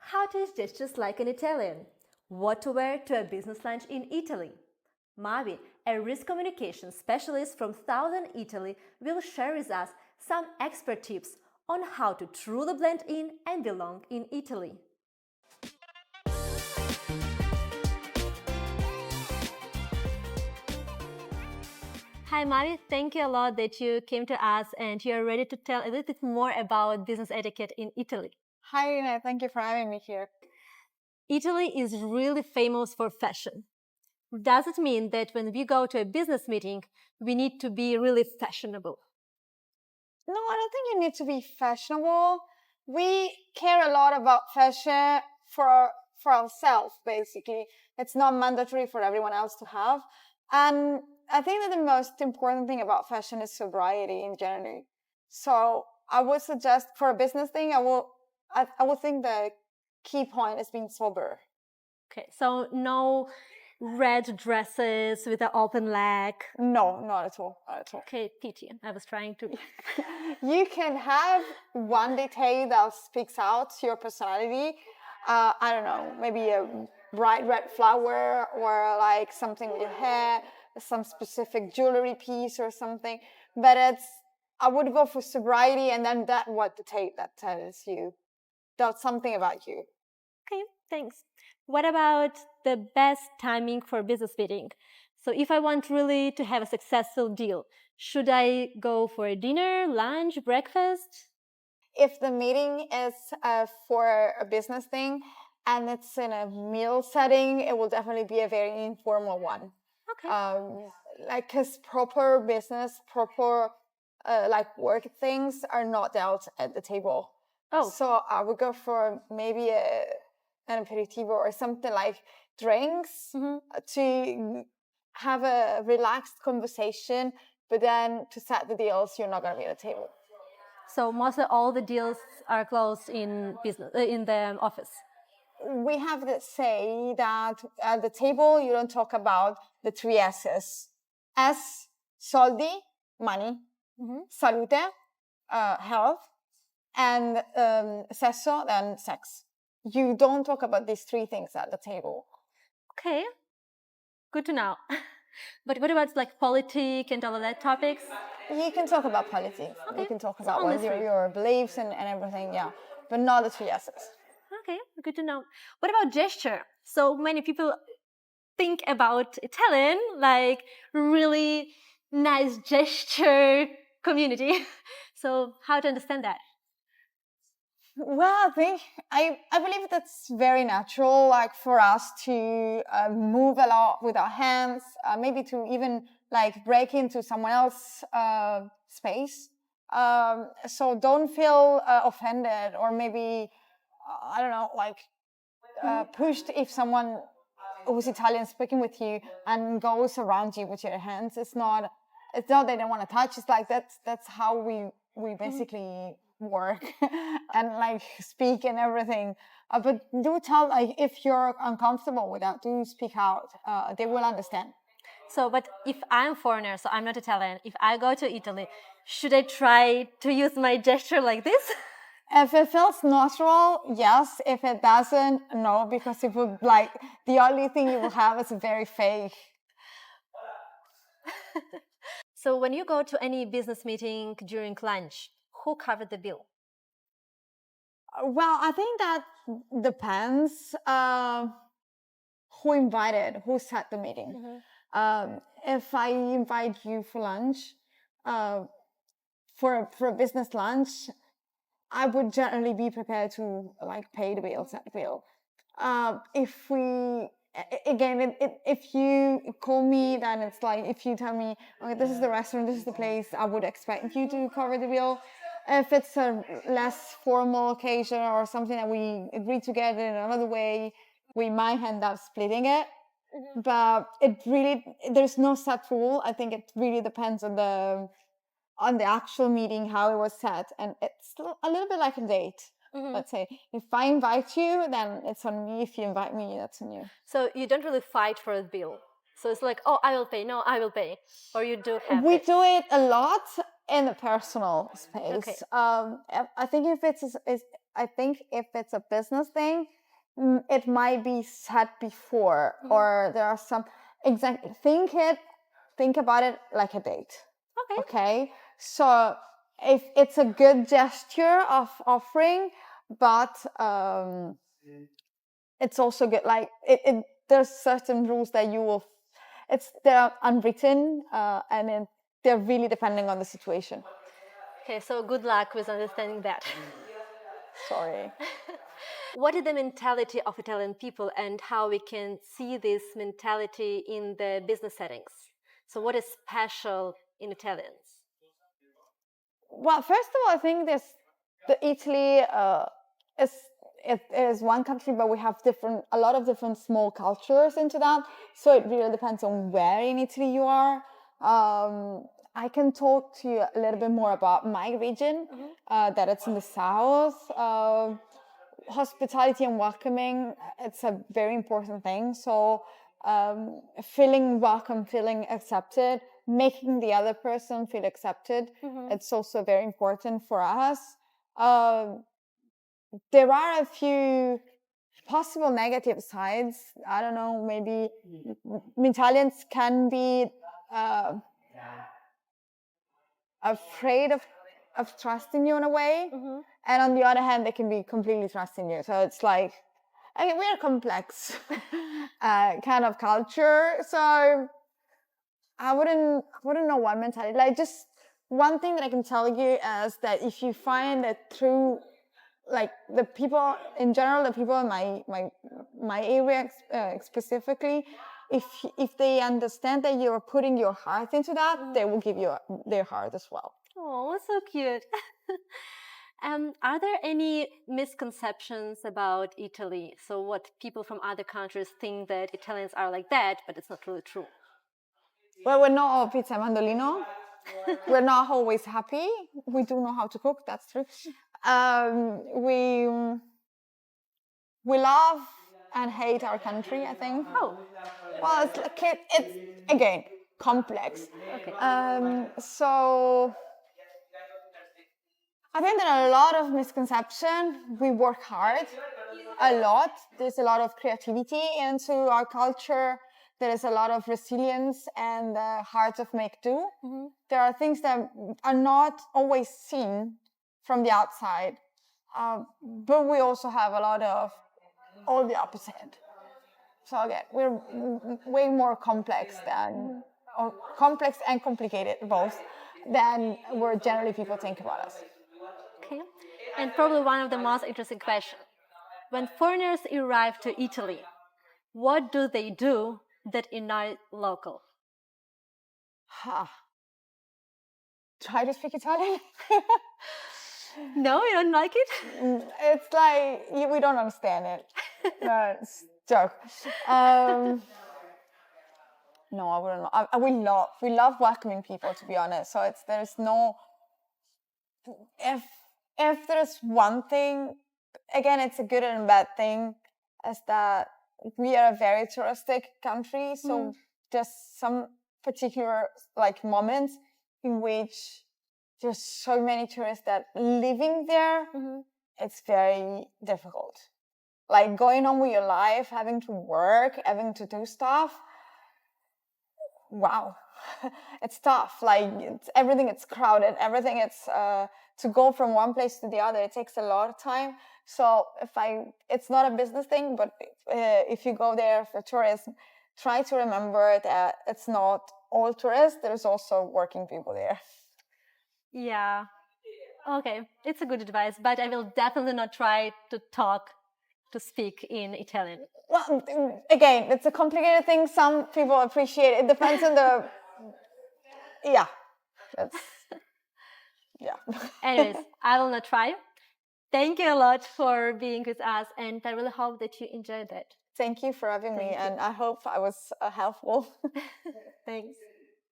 How to use gestures like an Italian. What to wear to a business lunch in Italy. Mavi, a risk communication specialist from Southern Italy, will share with us some expert tips on how to truly blend in and belong in Italy. Hi Mavi, thank you a lot that you came to us and you're ready to tell a little bit more about business etiquette in Italy. Hi, Rina. Thank you for having me here. Italy is really famous for fashion. Does it mean that when we go to a business meeting, we need to be really fashionable? No, I don't think you need to be fashionable. We care a lot about fashion for ourselves, basically. It's not mandatory for everyone else to have. And I think that the most important thing about fashion is sobriety in general. So I would suggest for a business thing, I would think the key point is being sober. Okay, so no red dresses with an open leg. No, not at all. Not at all. Okay, pity. I was trying to. You can have one detail that speaks out to your personality. I don't know, maybe a bright red flower or like something with your hair, some specific jewelry piece or something. But I would go for sobriety and then what detail that tells you. That's something about you. Okay, thanks. What about the best timing for business meeting? So if I want really to have a successful deal, should I go for a dinner, lunch, breakfast? If the meeting is for a business thing and it's in a meal setting, it will definitely be a very informal one. Okay. Like, because proper business, proper like work things are not dealt at the table. Oh. So I would go for maybe an aperitivo or something like drinks to have a relaxed conversation, but then to set the deals, you're not going to be at the table. So mostly all the deals are closed in business in the office. We have to say that at the table you don't talk about the three S's. S, soldi, money, salute, health, and sesso, then sex. You don't talk about these three things at the table. Okay, good to know. But what about like politics and all of that topics? You can talk about politics. Okay. You can talk about what your beliefs and everything, yeah. But not the three S's. Okay, good to know. What about gesture? So many people think about Italian like really nice gesture community. So how to understand that? Well, I believe that's very natural, like for us to move a lot with our hands, maybe to even like break into someone else's space. So don't feel offended or maybe, I don't know, like pushed if someone who's Italian speaking with you and goes around you with your hands. It's not they don't want to touch. It's like that's how we basically work and like speak and everything. But do tell, like, if you're uncomfortable with that, do speak out. They will understand. So, but if I'm foreigner, so I'm not Italian, if I go to Italy, should I try to use my gesture like this? If it feels natural, yes. If it doesn't, no, because it would like the only thing you will have is very fake. So when you go to any business meeting during lunch, who covered the bill? Well, I think that depends who invited, who set the meeting. If I invite you for lunch, for a business lunch, I would generally be prepared to like pay the bill, set the bill. If we again, if you call me, then it's like if you tell me, okay, this is the restaurant, this is the place, I would expect you to cover the bill. If it's a less formal occasion or something that we agree together in another way, we might end up splitting it. But there's no set rule. I think it really depends on the actual meeting, how it was set, and it's a little bit like a date. Let's say if I invite you, then it's on me. If you invite me, that's on you. So you don't really fight for a bill. So it's like, oh, I will pay. No, I will pay. Or you do have We do it a lot in the personal space. Okay. I think if I think if it's a business thing, it might be said before, or there are some think about it like a date. Okay. So if it's a good gesture of offering, but it's also good, like there's certain rules that they're unwritten, and they're really depending on the situation. Okay, so good luck with understanding that. Sorry. What is the mentality of Italian people, and how we can see this mentality in the business settings? So what is special in Italians? Well, first of all, I think Italy is one country, but we have a lot of different small cultures into that. So it really depends on where in Italy you are. I can talk to you a little bit more about my region, that it's in the south. Hospitality and welcoming, it's a very important thing. So feeling welcome, feeling accepted, making the other person feel accepted, it's also very important for us. There are a few possible negative sides. I don't know, maybe Italians can be afraid of trusting you in a way, and on the other hand, they can be completely trusting you. So it's like, I mean, we're a complex kind of culture. So I wouldn't know one mentality. Like, just one thing that I can tell you is that if you find that through, like, the people in general, the people in my area specifically, if they understand that you're putting your heart into that, they will give you their heart as well. Oh, so cute. Are there any misconceptions about Italy? So what people from other countries think that Italians are like that, but it's not really true. Well, we're not all pizza and mandolino. We're not always happy. We do know how to cook, that's true. We love and hate our country, I think. Oh. Well, it's again, complex. Okay. So I think there are a lot of misconceptions. We work hard a lot. There's a lot of creativity into our culture. There is a lot of resilience and heart of make do. There are things that are not always seen from the outside, but we also have a lot of all the opposite. So again, we're way more complex or complex and complicated both, than where generally people think about us. Okay. And probably one of the most interesting questions. When foreigners arrive to Italy, what do they do that is not local? Try to speak Italian. No, you don't like it? It's like we don't understand it. No, it's a joke. No, I wouldn't. We love welcoming people, to be honest. So there's no. If there's one thing, again, it's a good and bad thing, is that we are a very touristic country. So there's some particular like moments in which there's so many tourists that living there, it's very difficult. Like going on with your life, having to work, having to do stuff. Wow, it's tough. Like everything, it's crowded. Everything, it's to go from one place to the other. It takes a lot of time. So it's not a business thing, but if you go there for tourism, try to remember that it's not all tourists. There's also working people there. Yeah. Okay, it's a good advice, but I will definitely not try to speak in Italian. Well, again, it's a complicated thing. Some people appreciate it. It depends on the... Yeah. Yeah. Anyways, I will not try. Thank you a lot for being with us, and I really hope that you enjoyed it. Thank you for having me, and I hope I was helpful. Thanks.